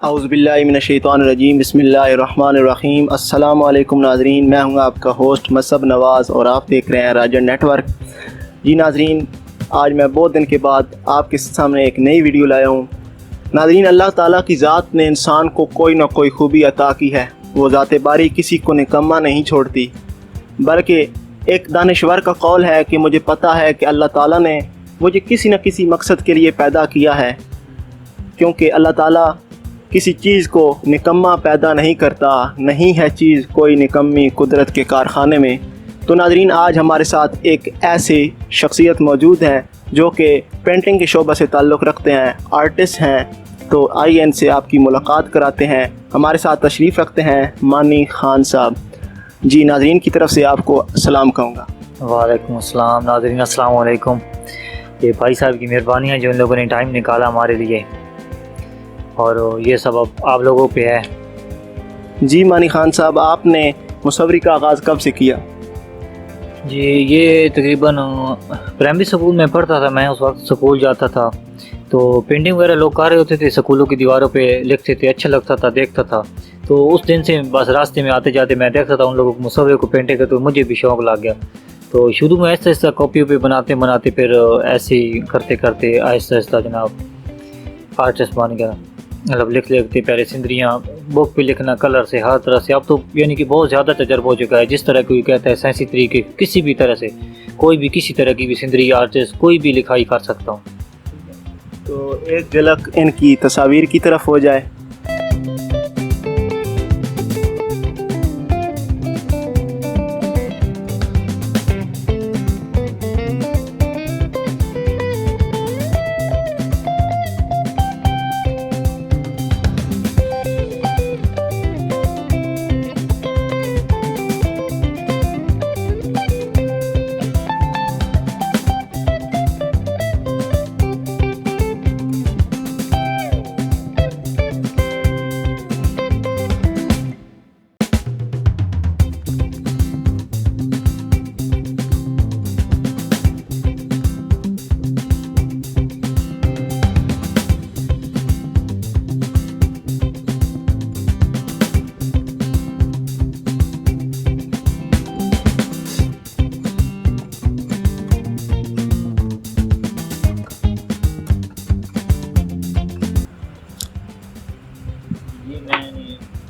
औज़ुबिल्लाहिमिनश्शैतानिर्रजीम बिस्मिल्लाहिर्रहमानिर्रहीम। अस्सलामु अलैकुम नाज़रीन, मैं हूँ आपका होस्ट मसब नवाज़ और आप देख रहे हैं राजा नेटवर्क। जी नाज़रीन, आज मैं बहुत दिन के बाद आपके सामने एक नई वीडियो लाया हूँ। नाज़रीन, अल्लाह ताला की ज़ात ने इंसान को कोई ना कोई खूबी अता की है। वो ज़ात बारी किसी को निकम्मा नहीं छोड़ती, बल्कि एक दानिश्वर का कौल है कि मुझे पता है कि अल्लाह ताला ने मुझे किसी न किसी मकसद के लिए पैदा किया है, क्योंकि अल्लाह ताला किसी चीज़ को निकम्मा पैदा नहीं करता। नहीं है चीज़ कोई निकम्मी कुदरत के कारखाने में। तो नाज़रीन, आज हमारे साथ एक ऐसी शख्सियत मौजूद है जो कि पेंटिंग के शोबे से ताल्लुक़ रखते हैं, आर्टिस्ट हैं। तो आइए इनसे आपकी मुलाकात कराते हैं। हमारे साथ तशरीफ़ रखते हैं मानी खान साहब। जी नाज़रीन की तरफ से आपको सलाम कहूँगा। वालेकुम अस्सलाम नाज़रीन, अस्सलाम वालेकुम। ये भाई साहब की मेहरबानी है जो इन लोगों ने टाइम निकाला हमारे लिए, और ये सब अब आप लोगों पे है। जी मानी खान साहब, आपने मुसव्वरी का आगाज़ कब से किया? जी ये तकरीबन प्राइमरी स्कूल में पढ़ता था मैं, उस वक्त स्कूल जाता था तो पेंटिंग वगैरह लोग कर रहे होते थे, स्कूलों की दीवारों पे लिखते थे, अच्छा लगता था, देखता था। तो उस दिन से बस रास्ते में आते जाते मैं देखता था उन लोगों को मुसव्वरे को पेंटिंग का, तो मुझे भी शौक़ लग गया। तो शुरू में आहिस्ता आहिस्ता कॉपियों पे बनाते बनाते फिर ऐसे ही करते करते आहिस्ता आहिस्ता जनाब आर्टिस्ट बन गया। मतलब लिख लेते पहले सिंदरियाँ बुक पे लिखना, कलर से, हर तरह से। अब तो यानी कि बहुत ज़्यादा तजर्बा हो चुका है। जिस तरह कोई कहता है साइंसी तरीके किसी भी तरह से, कोई भी किसी तरह की भी सिंदरी आर्टिस्ट कोई भी लिखाई कर सकता हूँ। तो एक झलक इनकी तस्वीर की तरफ हो जाए।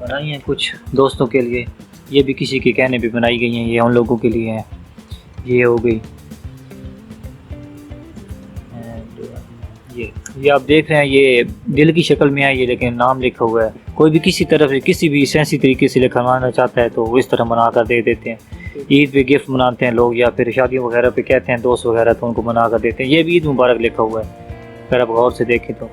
बनाई हैं कुछ दोस्तों के लिए, ये भी किसी के कहने पे बनाई गई हैं, ये उन लोगों के लिए हैं। ये हो गई, ये आप देख रहे हैं, ये दिल की शक्ल में है ये, लेकिन नाम लिखा हुआ है। कोई भी किसी तरफ से किसी भी सेंसी तरीके से लिखवाना चाहता है तो वो इस तरह बना कर दे देते हैं। ईद पे गिफ्ट मनाते हैं लोग, या फिर शादियों वगैरह पे कहते हैं दोस्त वगैरह, तो उनको बना कर देते हैं। ये भी ईद मुबारक लिखा हुआ है अगर आप गौर से देखें तो।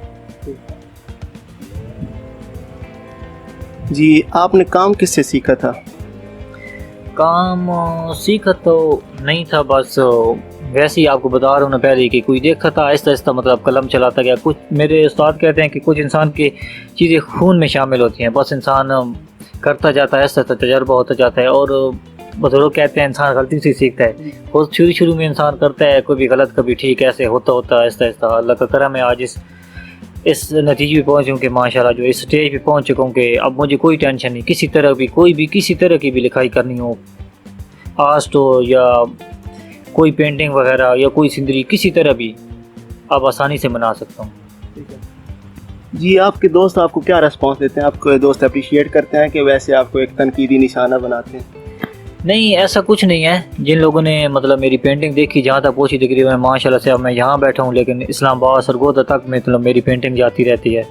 जी, आपने काम किससे सीखा था? काम सीखा तो नहीं था, बस वैसे ही आपको बता रहा हूँ ना पहले कि कोई देखा था, आहिस्ता आहिस्ता मतलब कलम चलाता गया। कुछ मेरे उस्ताद कहते हैं कि कुछ इंसान की चीज़ें खून में शामिल होती हैं, बस इंसान करता जाता है, आहिस्ता आहिस्ता तजर्बा होता जाता है। और बुजुर्ग कहते हैं इंसान गलती से सीखता है। बहुत शुरू में इंसान करता है, कभी गलत कभी ठीक, ऐसे होता होता आहिस्ता आहिस्ता अल्लाह का करम है आज इस नतीजे पे पहुँचूँ कि माशाल्लाह जो इस स्टेज पे पहुँच चुका हूँ कि अब मुझे कोई टेंशन नहीं। किसी तरह भी कोई भी किसी तरह की भी लिखाई करनी हो, आर्ट हो या कोई पेंटिंग वगैरह या कोई सिंदरी, किसी तरह भी अब आसानी से बना सकता हूँ। जी, आपके दोस्त आपको क्या रिस्पॉन्स देते हैं? आपको दोस्त अप्रिशिएट करते हैं कि वैसे आपको एक तनकीदी निशाना बनाते हैं? नहीं, ऐसा कुछ नहीं है। जिन लोगों ने मतलब मेरी पेंटिंग देखी, जहाँ तक पहुँची तकरीबन माशाल्लाह से, अब मैं यहाँ बैठा हूँ, लेकिन इस्लामाबाद सरगोदा तक में मतलब मेरी पेंटिंग जाती रहती है।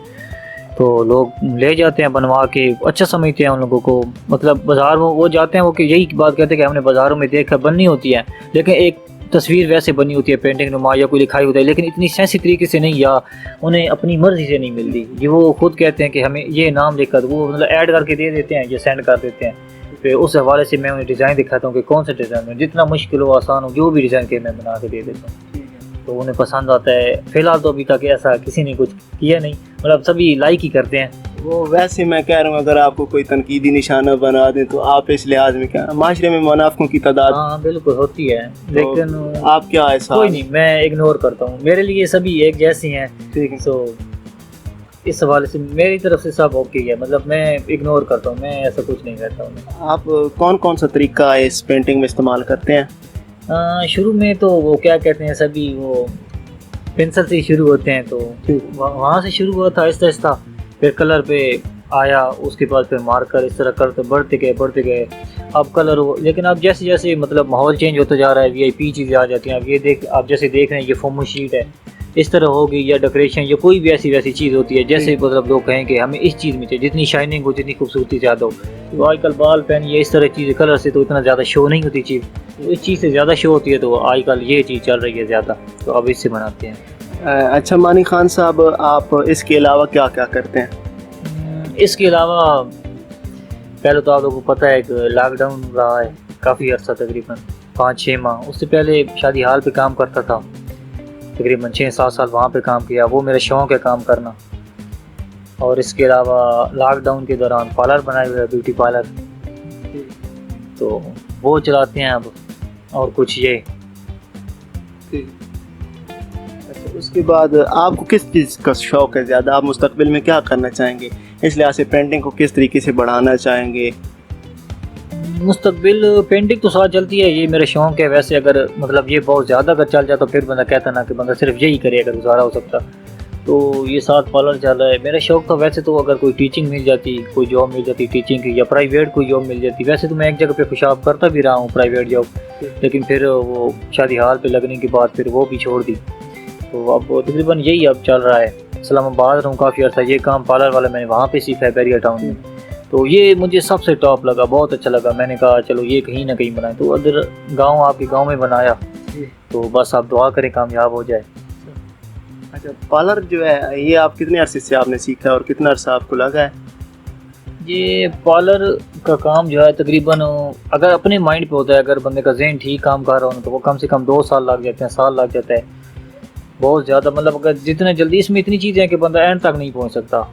तो लोग ले जाते हैं बनवा के, अच्छा समझते हैं उन लोगों को। मतलब बाज़ार में वो जाते हैं, वो कि यही बात कहते हैं कि हमने बाज़ारों में देखा बननी होती है, लेकिन एक तस्वीर वैसे बनी होती है पेंटिंग नुमा या कोई लिखाई होता है, लेकिन इतनी सेंसी तरीके से नहीं, या उन्हें अपनी मर्ज़ी से नहीं मिलती। ये वो खुद कहते हैं कि हमें ये नाम लिखकर, वो मतलब ऐड करके दे देते हैं, ये सेंड कर देते हैं। फिर उस हवाले से मैं उन्हें डिज़ाइन दिखाता हूँ कि कौन सा डिज़ाइन है, जितना मुश्किल हो आसान हो, जो भी डिज़ाइन के मैं बना के दे देता हूँ, तो उन्हें पसंद आता है। फ़िलहाल तो अभी तक ऐसा किसी ने कुछ किया नहीं, मतलब सभी लाइक ही करते हैं। वो वैसे मैं कह रहा हूँ, अगर आपको कोई तनकीदी निशाना बना दें तो आप इस लिहाज में क्या, माशरे में मुनाफिकों की तादाद हाँ बिल्कुल होती है, लेकिन तो आप क्या ऐसा? कोई नहीं, मैं इग्नोर करता हूँ, मेरे लिए सभी एक जैसी हैं। ठीक है। तो इस हवाले से मेरी तरफ से सब ओके है, मतलब मैं इग्नोर करता हूँ, मैं ऐसा कुछ नहीं करता हूँ। आप कौन कौन सा तरीका इस पेंटिंग में इस्तेमाल करते हैं? शुरू में तो वो क्या कहते हैं, सभी वो पेंसिल से ही शुरू होते हैं, तो वहाँ से शुरू हुआ था आहिस्ता आहिस्ता, फिर कलर पे आया, उसके बाद फिर मार्कर, इस तरह करते बढ़ते गए। अब कलर हो, लेकिन अब जैसे जैसे मतलब माहौल चेंज होता जा रहा है, VIP चीज़ें आ जाती हैं। अब ये देख, आप जैसे देख रहे हैं, ये फोमो शीट है, इस तरह होगी, या डेकोरेशन या कोई भी ऐसी वैसी चीज़ होती है, जैसे मतलब लोग कहें कि हमें इस चीज़ में चाहिए, जितनी शाइनिंग हो, जितनी खूबसूरती ज़्यादा हो। तो आजकल बाल पेन ये इस तरह चीज़ें कलर से तो इतना ज़्यादा शो नहीं होती चीज़, तो इस चीज़ से ज़्यादा शो होती है, तो आजकल ये चीज़ चल रही है ज़्यादा, तो अब इससे बनाते हैं। अच्छा मानी खान साहब, आप इसके अलावा क्या क्या करते हैं? इसके अलावा पहले तो आप लोगों को पता है कि लॉकडाउन रहा है काफ़ी अर्सा, तकरीबन 5-6 माह। उससे पहले शादी हाल पे काम करता था, तकरीबन 6-7 साल वहाँ पे काम किया। वो मेरा शौक़ है काम करना। और इसके अलावा लॉकडाउन के दौरान पार्लर बनाए हुए, ब्यूटी पार्लर, तो वो चलाते हैं अब, और कुछ ये। अच्छा, उसके बाद आपको किस चीज़ का शौक़ है ज़्यादा? आप मुस्तकबिल में क्या करना चाहेंगे? इस लिहाज से पेंटिंग को किस तरीके से बढ़ाना चाहेंगे? मुस्तकबिल पेंटिंग तो साथ चलती है, ये मेरा शौक़ है। वैसे अगर मतलब ये बहुत ज़्यादा अगर चल जाए तो फिर बंदा कहता ना कि बंदा सिर्फ यही करे अगर गुजारा हो सकता, तो ये साथ पार्लर चल रहा है। मेरा शौक़ था वैसे तो, अगर कोई टीचिंग मिल जाती, कोई जॉब मिल जाती टीचिंग की, या प्राइवेट कोई जॉब मिल जाती। वैसे तो मैं एक जगह पे खुशाब करता भी रहा हूँ प्राइवेट जॉब, लेकिन फिर वो शादी हाल पे लगने के बाद फिर वो भी छोड़ दी। तो अब तकरीबन यही अब चल रहा है। इस्लामाबाद रहूँ काफ़ी अर्सा, ये काम पार्लर वाला मैंने वहाँ पे सीखा है, बैरिया टाउन में। तो ये मुझे सबसे टॉप लगा, बहुत अच्छा लगा। मैंने कहा चलो ये कहीं ना कहीं बनाए, तो अदर गांव, आपके गांव में बनाया, तो बस आप दुआ करें कामयाब हो जाए। अच्छा, पार्लर जो है ये आप कितने अरसे से आपने सीखा है और कितना अरसा आपको लगा है? ये पार्लर का काम जो है तकरीबन, अगर अपने माइंड पे होता है, अगर बंदे का जहन ठीक काम कर रहा हो तो वो कम से कम 2 साल लग जाते हैं, साल लग जाता है, बहुत ज़्यादा। मतलब अगर जितने जल्दी, इसमें इतनी चीज़ें हैं कि बंदा एंड तक नहीं पहुंच सकता।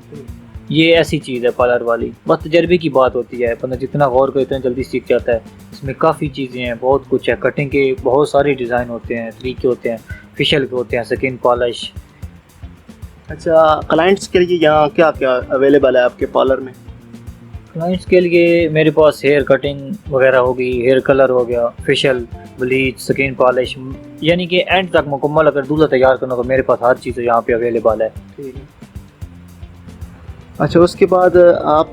ये ऐसी चीज़ है पार्लर वाली, बस तजर्बे की बात होती है। बंदा जितना गौर करे इतना जल्दी सीख जाता है। इसमें काफ़ी चीज़ें हैं, बहुत कुछ है। कटिंग के बहुत सारे डिज़ाइन होते हैं, तरीके होते हैं, फेशियल के होते हैं, स्किन पॉलिश। अच्छा, क्लाइंट्स के लिए यहाँ क्या क्या अवेलेबल है आपके पार्लर में? क्लाइंट्स के लिए मेरे पास हेयर कटिंग वगैरह होगी, हेयर कलर हो गया, फेशियल, ब्लीच, स्किन पॉलिश, यानी कि एंड तक मुकम्मल अगर दूल्हा तैयार करना तो मेरे पास हर चीज़ यहाँ पे अवेलेबल है। ठीक है। अच्छा, उसके बाद आप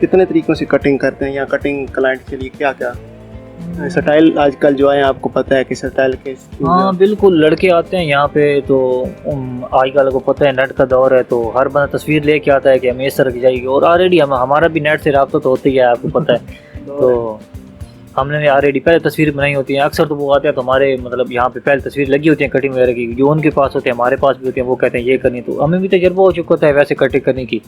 कितने तरीक़ों से कटिंग करते हैं? या कटिंग क्लाइंट के लिए क्या क्या स्टाइल आजकल जो है आपको पता है कि स्टाइल के? हाँ बिल्कुल, लड़के आते हैं यहाँ पे, तो आजकल को पता है नेट का दौर है, तो हर बंदा तस्वीर लेके आता है कि हमें इस तरह की जाएगी। और ऑलरेडी हमारा भी नेट से रब्ता तो होता ही है, आपको पता है। तो हमने ऑलरेडी पहले तस्वीर बनाई होती है। अक्सर तो वो आते हैं तो हमारे मतलब यहाँ पे पहले तस्वीर लगी होती है कटिंग वगैरह की, जो उनके पास होते हैं हमारे पास भी होते हैं। वो कहते हैं ये करनी, तो हमें भी तजर्बा हो चुका है वैसे कटिंग करने की।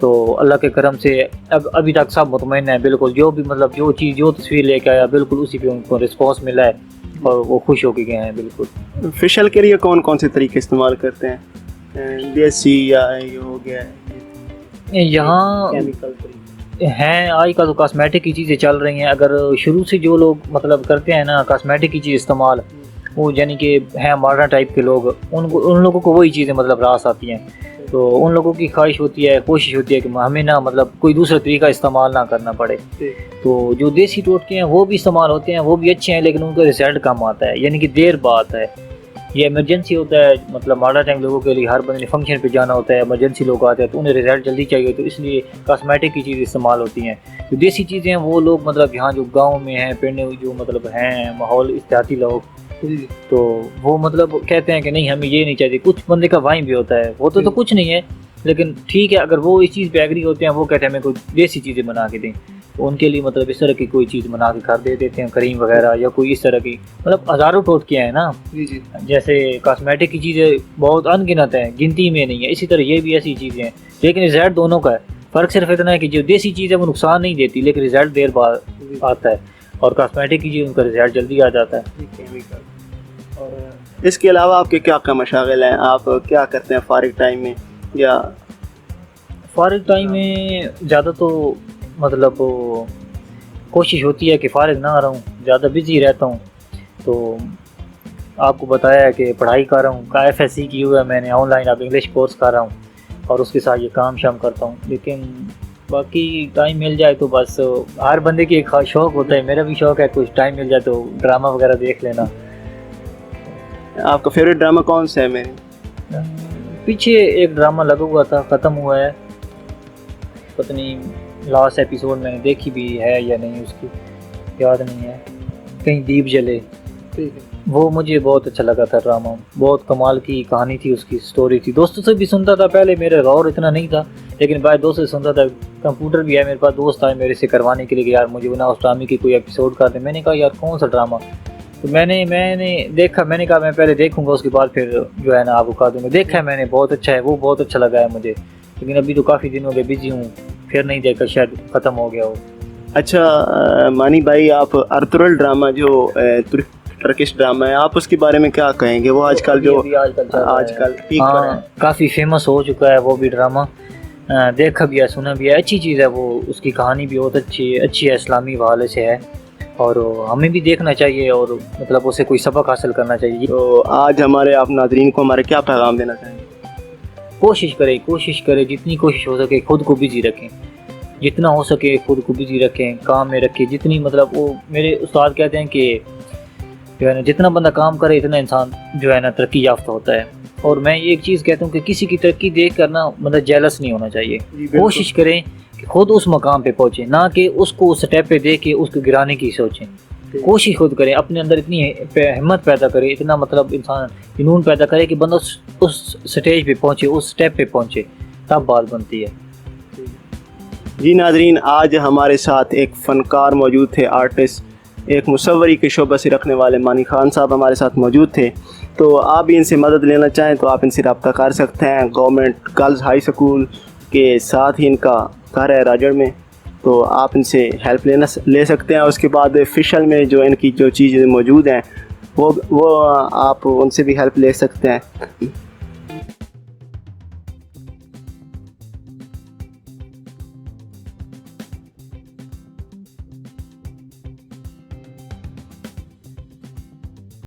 तो अल्लाह के करम से अब अभी तक सब मुतमईन है बिल्कुल। जो भी मतलब जो चीज़, जो तस्वीर लेके आया, बिल्कुल उसी पे उनको रिस्पॉन्स मिला है और वो खुश होके गए हैं बिल्कुल। फेशियल के लिए कौन कौन से तरीके इस्तेमाल करते हैं? देसी या ये हो गया यहाँ केमिकल हैं, आजकल तो कॉस्मेटिक की चीज़ें चल रही हैं। अगर शुरू से जो लोग मतलब करते हैं ना कॉस्मेटिक की चीज़ इस्तेमाल, वो यानी कि हैं मॉडर्न टाइप के लोग, उन लोगों को वही चीज़ें मतलब रास आती हैं। तो उन लोगों की ख्वाहिश होती है, कोशिश होती है कि हमें ना मतलब कोई दूसरा तरीका इस्तेमाल ना करना पड़े। तो जो देसी टोटके हैं वो भी इस्तेमाल होते हैं, वो भी अच्छे हैं, लेकिन उनका रिजल्ट कम आता है, यानी कि देर बाद है। ये इमरजेंसी होता है, मतलब मॉडर्न टाइम लोगों के लिए, हर बंदे ने फंक्शन पे जाना होता है, इमरजेंसी लोग आते हैं तो उन्हें रिजल्ट जल्दी चाहिए, तो इसलिए कॉस्मेटिक की चीज़ इस्तेमाल होती हैं। जो देसी चीज़ें हैं वो लोग मतलब यहाँ जो गाँव में हैं, पिंड में जो मतलब हैं माहौल इस्तेहाती लोग, तो वो मतलब कहते हैं कि नहीं हमें ये नहीं चाहिए। कुछ बंदे का वाइम भी होता है, वो तो कुछ नहीं है, लेकिन ठीक है अगर वो इस चीज़ पे एग्री होते हैं, वो कहते हैं हमें कोई देसी चीज़ें बना के दें, तो उनके लिए मतलब इस तरह की कोई चीज़ बना के घर दे देते हैं, क्रीम वगैरह या कोई इस तरह की। मतलब हज़ारों टोटके हैं ना। जी। जैसे कॉस्मेटिक की चीज़ें बहुत अनगिनत हैं, गिनती में नहीं है, इसी तरह ये भी ऐसी चीज़ें हैं, लेकिन रिजल्ट दोनों का है। फ़र्क सिर्फ इतना है कि जो देसी चीज़ है वो नुकसान नहीं देती, लेकिन रिजल्ट देर बाद आता है, और कॉस्मेटिक की चीज़ उनका रिजल्ट जल्दी आ जाता है। और इसके अलावा आपके क्या क्या मशागिल हैं? आप क्या करते हैं फ़ारिग टाइम में? या फ़ारिग टाइम में ज़्यादा तो मतलब कोशिश होती है कि फ़ारिग ना रहूँ, ज़्यादा बिज़ी रहता हूँ। तो आपको बताया है कि पढ़ाई कर रहा हूँ, FSC की हुआ है मैंने ऑनलाइन, अब इंग्लिश कोर्स कर रहा हूँ। और उसके साथ ये काम शाम करता हूँ। लेकिन बाकी टाइम मिल जाए तो बस, हर बंदे की एक शौक़ होता है, मेरा भी शौक़ है कुछ टाइम मिल जाए तो ड्रामा वगैरह देख लेना। आपका फेवरेट ड्रामा कौन सा है? मेरे पीछे एक ड्रामा लगा हुआ था, ख़त्म हुआ है, पता नहीं लास्ट एपिसोड मैंने देखी भी है या नहीं, उसकी याद नहीं है, कहीं दीप जले, वो मुझे बहुत अच्छा लगा था ड्रामा। बहुत कमाल की कहानी थी, उसकी स्टोरी थी। दोस्तों से भी सुनता था पहले, मेरा गौर इतना नहीं था, लेकिन बाद दोस्तों से सुनता था। कंप्यूटर भी है मेरे पास, दोस्त आए मेरे से करवाने के लिए कि यार मुझे ना उस ड्रामे की कोई एपिसोड कर दे। मैंने कहा यार कौन सा ड्रामा, तो मैंने देखा, मैंने कहा मैं पहले देखूंगा, उसके बाद फिर जो है ना आपको कर दूँगा। देखा है मैंने, बहुत अच्छा है वो, बहुत अच्छा लगा है मुझे, लेकिन अभी तो काफ़ी दिन हो गए, बिजी हूँ, फिर नहीं देखा, शायद ख़त्म हो गया हो। अच्छा मानी भाई, आप अर्तुगरुल ड्रामा जो टर्किश ड्रामा है, आप उसके बारे में क्या कहेंगे? वो आजकल जो आजकल काफ़ी फेमस हो चुका है वो भी ड्रामा, देखा भी है, सुना भी है, अच्छी चीज़ है वो। उसकी कहानी भी बहुत अच्छी है, इस्लामी हवाले से है, और हमें भी देखना चाहिए और मतलब उसे कोई सबक हासिल करना चाहिए। तो आज हमारे आप नाज़रीन को हमारे क्या पैगाम देना चाहेंगे? कोशिश करें, जितनी कोशिश हो सके खुद को बिजी रखें, जितना हो सके खुद को बिजी रखें, काम में रखें, जितनी मतलब वो मेरे उस्ताद कहते हैं कि जो है ना जितना बंदा काम करे इतना इंसान जो है ना तरक्की याफ्ता होता है। और मैं ये एक चीज़ कहता हूँ कि किसी की तरक्की देख कर ना मतलब जेलस नहीं होना चाहिए। कोशिश करें कि खुद उस मकाम पे पहुँचे, ना कि उसको उस स्टेप पे देख के उसको गिराने की सोचें। कोशिश खुद करें, अपने अंदर इतनी हिम्मत पैदा करे, इतना मतलब इंसान जुनून पैदा करे कि बंदा उस स्टेज पे पहुँचे, उस स्टेप पे पहुँचे, तब बात बनती है। जी नाज़रीन, आज हमारे साथ एक फ़नकार मौजूद थे, आर्टिस्ट, एक मुसव्वरी के शोबा से रखने वाले मानी खान साहब हमारे साथ मौजूद थे। तो आप भी इनसे मदद लेना चाहें तो आप इनसे रब्ता कर सकते हैं। गवर्नमेंट गर्ल्स हाई स्कूल के साथ ही इनका घर है राजड़ में, तो आप इनसे हेल्प ले सकते हैं। उसके बाद ऑफिशियल में जो इनकी जो चीज़ें मौजूद हैं वो आप उनसे भी हेल्प ले सकते हैं।